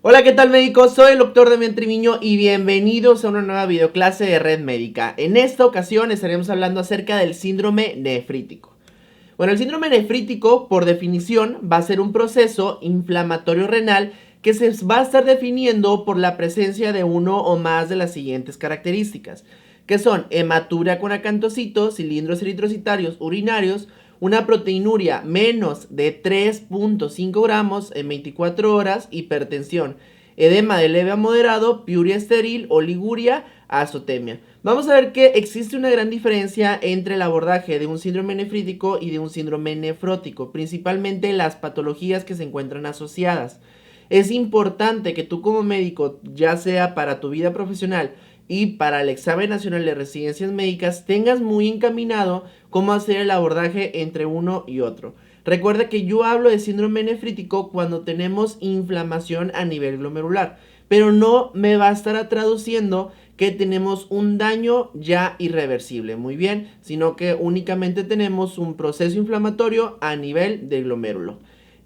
Hola, ¿qué tal, médicos? Soy el doctor Damián Triviño y bienvenidos a una nueva videoclase de Red Médica. En esta ocasión estaremos hablando acerca del síndrome nefrítico. Bueno, el síndrome nefrítico, por definición, va a ser un proceso inflamatorio renal que se va a estar definiendo por la presencia de uno o más de las siguientes características, que son hematuria con acantocitos, cilindros eritrocitarios urinarios, una proteinuria menos de 3.5 gramos en 24 horas, hipertensión, edema de leve a moderado, piuria estéril, oliguria, azotemia. Vamos a ver que existe una gran diferencia entre el abordaje de un síndrome nefrítico y de un síndrome nefrótico, principalmente las patologías que se encuentran asociadas. Es importante que tú como médico, ya sea para tu vida profesional y para el examen nacional de residencias médicas, tengas muy encaminado cómo hacer el abordaje entre uno y otro. Recuerda que yo hablo de síndrome nefrítico cuando tenemos inflamación a nivel glomerular, pero no me va a estar traduciendo que tenemos un daño ya irreversible, muy bien, sino que únicamente tenemos un proceso inflamatorio a nivel del glomérulo.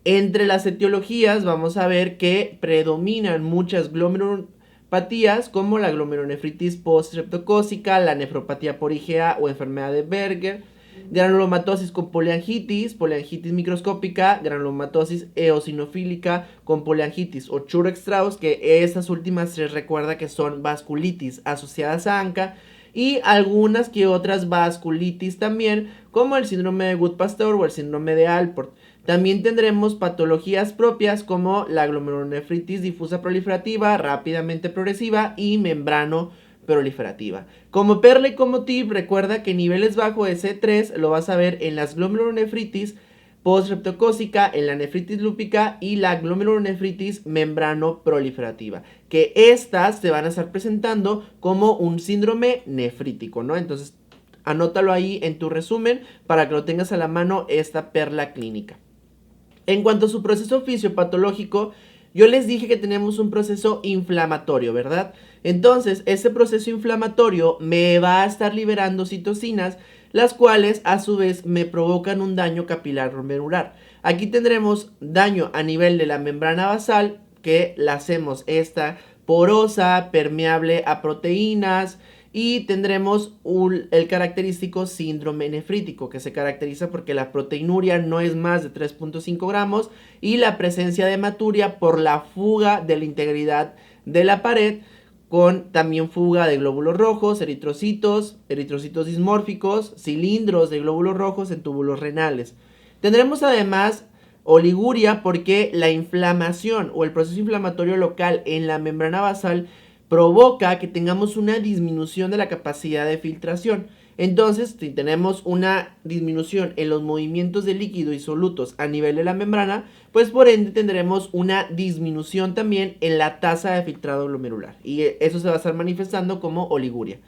Entre las etiologías vamos a ver que predominan muchas glomerulopatías como la glomerulonefritis postreptocócica, la nefropatía por IgA o enfermedad de Berger, granulomatosis con poliangitis, poliangitis microscópica, granulomatosis eosinofílica con poliangitis o Churg-Strauss, que estas últimas se recuerda que son vasculitis asociadas a ANCA, y algunas que otras vasculitis también, como el síndrome de Wood-Pasteur o el síndrome de Alport. También tendremos patologías propias como la glomerulonefritis difusa proliferativa, rápidamente progresiva y membrano proliferativa. Como perla y como tip, recuerda que niveles bajos de C3 lo vas a ver en las glomerulonefritis postreptocócica, en la nefritis lúpica y la glomerulonefritis membrano proliferativa, que estas se van a estar presentando como un síndrome nefrítico, ¿no? Entonces, anótalo ahí en tu resumen para que lo tengas a la mano esta perla clínica. En cuanto a su proceso fisiopatológico, yo les dije que tenemos un proceso inflamatorio, ¿verdad? Entonces, ese proceso inflamatorio me va a estar liberando citocinas, las cuales a su vez me provocan un daño capilar glomerular. Aquí tendremos daño a nivel de la membrana basal, que la hacemos esta porosa, permeable a proteínas, y tendremos el característico síndrome nefrítico, que se caracteriza porque la proteinuria no es más de 3.5 gramos y la presencia de hematuria por la fuga de la integridad de la pared, con también fuga de glóbulos rojos, eritrocitos dismórficos, cilindros de glóbulos rojos en túbulos renales. Tendremos además oliguria porque la inflamación o el proceso inflamatorio local en la membrana basal provoca que tengamos una disminución de la capacidad de filtración. Entonces, si tenemos una disminución en los movimientos de líquido y solutos a nivel de la membrana, pues por ende tendremos una disminución también en la tasa de filtrado glomerular. Y eso se va a estar manifestando como oliguria.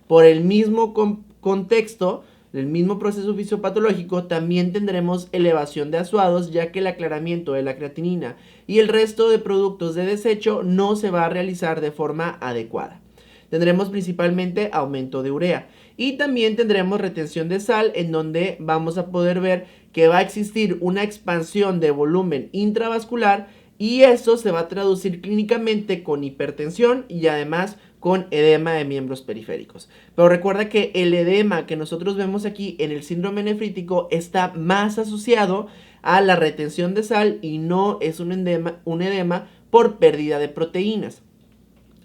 Por el mismo contexto, el mismo proceso fisiopatológico, también tendremos elevación de azuados, ya que el aclaramiento de la creatinina y el resto de productos de desecho no se va a realizar de forma adecuada. Tendremos principalmente aumento de urea y también tendremos retención de sal, en donde vamos a poder ver que va a existir una expansión de volumen intravascular y eso se va a traducir clínicamente con hipertensión y además con edema de miembros periféricos. Pero recuerda que el edema que nosotros vemos aquí en el síndrome nefrítico está más asociado a la retención de sal y no es un edema por pérdida de proteínas.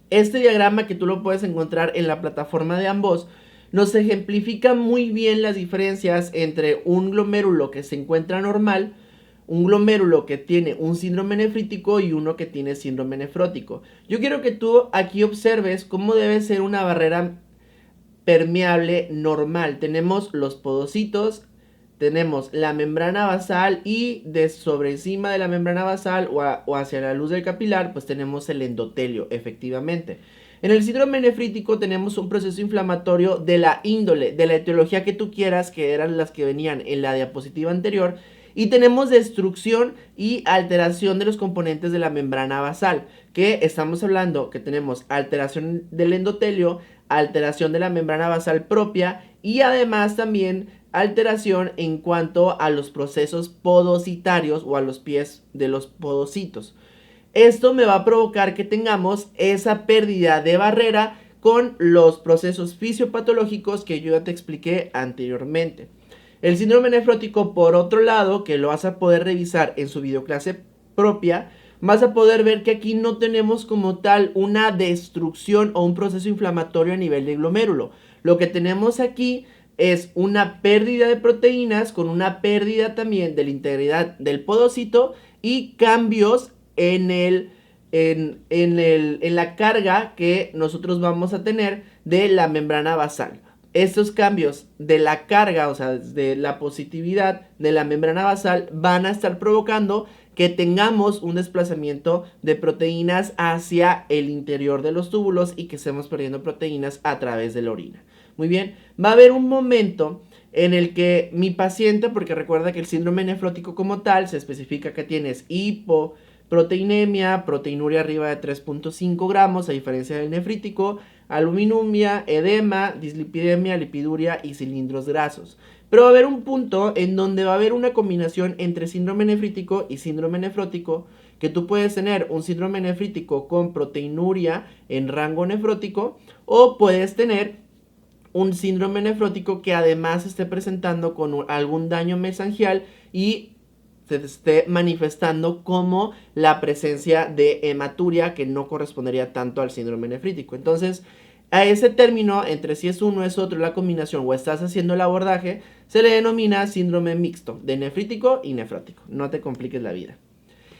Este diagrama, que tú lo puedes encontrar en la plataforma de ambos, nos ejemplifica muy bien las diferencias entre un glomérulo que se encuentra normal, un glomérulo que tiene un síndrome nefrítico y uno que tiene síndrome nefrótico. Yo quiero que tú aquí observes cómo debe ser una barrera permeable normal. Tenemos los podocitos, tenemos la membrana basal y sobre encima de la membrana basal o hacia la luz del capilar, pues tenemos el endotelio, efectivamente. En el síndrome nefrítico tenemos un proceso inflamatorio de la índole, de la etiología que tú quieras, que eran las que venían en la diapositiva anterior, y tenemos destrucción y alteración de los componentes de la membrana basal, que estamos hablando que tenemos alteración del endotelio, alteración de la membrana basal propia y además también alteración en cuanto a los procesos podocitarios o a los pies de los podocitos. Esto me va a provocar que tengamos esa pérdida de barrera con los procesos fisiopatológicos que yo ya te expliqué anteriormente. El síndrome nefrótico, por otro lado, que lo vas a poder revisar en su videoclase propia, vas a poder ver que aquí no tenemos como tal una destrucción o un proceso inflamatorio a nivel de glomérulo. Lo que tenemos aquí es una pérdida de proteínas con una pérdida también de la integridad del podocito y cambios en la carga que nosotros vamos a tener de la membrana basal. Estos cambios de la carga, o sea, de la positividad de la membrana basal, van a estar provocando que tengamos un desplazamiento de proteínas hacia el interior de los túbulos y que estemos perdiendo proteínas a través de la orina. Muy bien, va a haber un momento en el que mi paciente, porque recuerda que el síndrome nefrótico como tal se especifica que tienes hipoproteinemia, proteinuria arriba de 3.5 gramos, a diferencia del nefrítico, aluminumia, edema, dislipidemia, lipiduria y cilindros grasos. Pero va a haber un punto en donde va a haber una combinación entre síndrome nefrítico y síndrome nefrótico, que tú puedes tener un síndrome nefrítico con proteinuria en rango nefrótico, o puedes tener un síndrome nefrótico que además esté presentando con algún daño mesangial y se esté manifestando como la presencia de hematuria, que no correspondería tanto al síndrome nefrítico. Entonces, a ese término, entre si es uno, es otro, la combinación o estás haciendo el abordaje, se le denomina síndrome mixto de nefrítico y nefrótico. No te compliques la vida.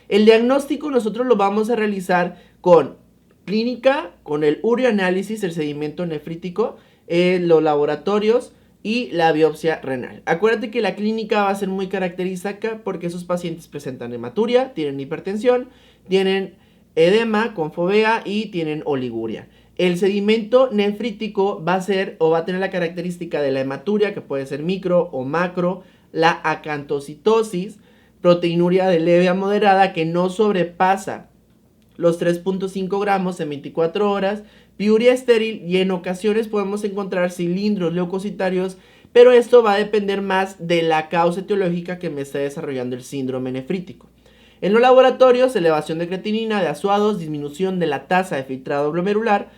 El diagnóstico nosotros lo vamos a realizar con clínica, con el ureanálisis, el sedimento nefrítico, los laboratorios y la biopsia renal. Acuérdate que la clínica va a ser muy característica porque esos pacientes presentan hematuria, tienen hipertensión, tienen edema con fovea y tienen oliguria. El sedimento nefrítico va a ser o va a tener la característica de la hematuria, que puede ser micro o macro, la acantocitosis, proteinuria de leve a moderada que no sobrepasa los 3.5 gramos en 24 horas, piuria estéril y en ocasiones podemos encontrar cilindros leucocitarios, pero esto va a depender más de la causa etiológica que me está desarrollando el síndrome nefrítico. En los laboratorios, elevación de creatinina, de azuados, disminución de la tasa de filtrado glomerular,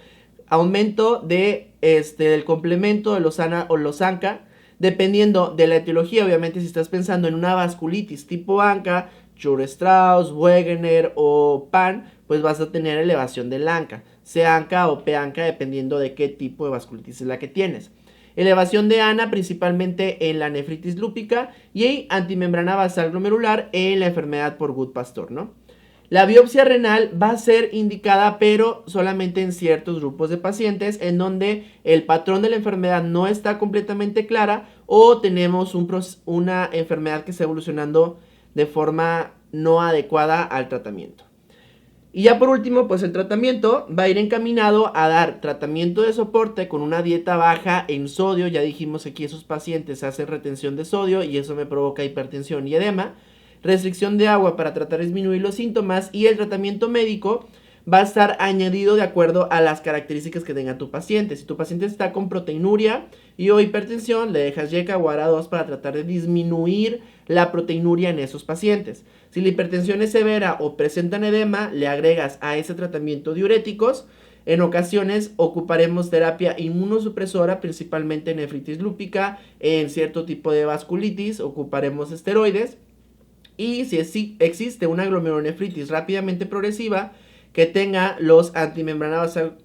aumento del complemento de Lozana o Losanca, dependiendo de la etiología. Obviamente, si estás pensando en una vasculitis tipo ANCA, Chur-Strauss, Wegener o PAN, pues vas a tener elevación del ANCA, C-ANCA o P-ANCA, dependiendo de qué tipo de vasculitis es la que tienes. Elevación de ANA principalmente en la nefritis lúpica y antimembrana basal glomerular en la enfermedad por Goodpasture, ¿no? La biopsia renal va a ser indicada, pero solamente en ciertos grupos de pacientes en donde el patrón de la enfermedad no está completamente clara o tenemos una enfermedad que está evolucionando de forma no adecuada al tratamiento. Y ya por último, pues el tratamiento va a ir encaminado a dar tratamiento de soporte con una dieta baja en sodio. Ya dijimos aquí esos pacientes hacen retención de sodio y eso me provoca hipertensión y edema. Restricción de agua para tratar de disminuir los síntomas y el tratamiento médico va a estar añadido de acuerdo a las características que tenga tu paciente. Si tu paciente está con proteinuria y o hipertensión, le dejas YECA o ARA2 para tratar de disminuir la proteinuria en esos pacientes. Si la hipertensión es severa o presentan edema, le agregas a ese tratamiento diuréticos. En ocasiones ocuparemos terapia inmunosupresora, principalmente en nefritis lúpica, en cierto tipo de vasculitis, ocuparemos esteroides. Y si existe una glomerulonefritis rápidamente progresiva que tenga los antimembrana basal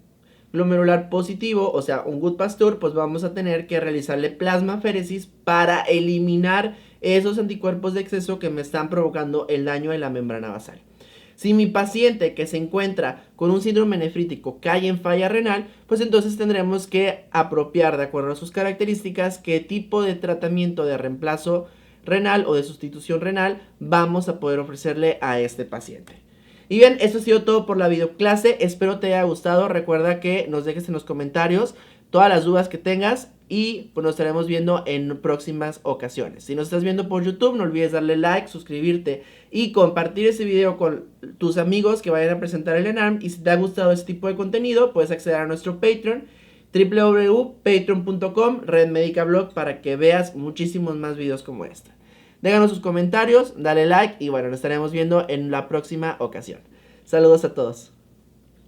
glomerular positivo, o sea, un Goodpasture, pues vamos a tener que realizarle plasmaféresis para eliminar esos anticuerpos de exceso que me están provocando el daño de la membrana basal. Si mi paciente que se encuentra con un síndrome nefrítico cae en falla renal, pues entonces tendremos que apropiar, de acuerdo a sus características, qué tipo de tratamiento de reemplazo renal o de sustitución renal vamos a poder ofrecerle a este paciente. Y bien, esto ha sido todo por la videoclase. Espero te haya gustado. Recuerda que nos dejes en los comentarios todas las dudas que tengas y pues nos estaremos viendo en próximas ocasiones. Si nos estás viendo por YouTube, no olvides darle like, suscribirte y compartir ese video con tus amigos que vayan a presentar el ENARM. Y si te ha gustado este tipo de contenido, puedes acceder a nuestro Patreon, www.patreon.com, Red Médica Blog, para que veas muchísimos más videos como este. Déjanos sus comentarios, dale like y bueno, nos estaremos viendo en la próxima ocasión. Saludos a todos.